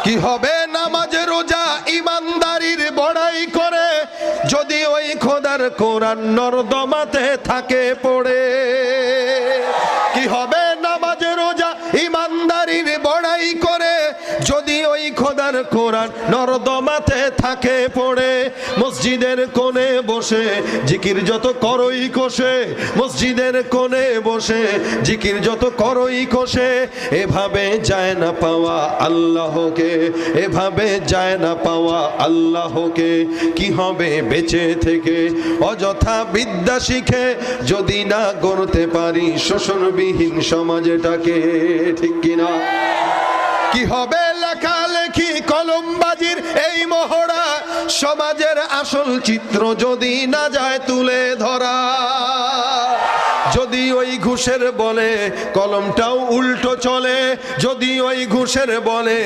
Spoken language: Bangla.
কি হবে নামাজ রোজা ইমানদারির বড়াই করে যদি ওই খোদার কোরআন নর্দমাতে থাকে পড়ে। কি হবে নামাজ রোজা ইমানদারির বড়াই করে যদি ওই খোদার কোরআন নর্দমাতে থাকে পড়ে। মসজিদের কোণে বসে জিকির যত করই কোষে, মসজিদের কোণে বসে জিকির যত করই কোষে, এভাবে যায় না পাওয়া আল্লাহকে, এভাবে যায় না পাওয়া আল্লাহকে। কি হবে বেঁচে থেকে অযথা বিদ্যা শিখে যদি না গড়তে পারি শোষণবিহীন সমাজটাকে, ঠিক কিনা? কি হবে লেখালেখি কলমবাজির এই মহড়া সমাজের আসল চিত্র যদি না যায় তুলে ধরা। যদি ওই ঘুষের বলে কলমটাও উল্টো চলে, যদি ওই ঘুষের বলে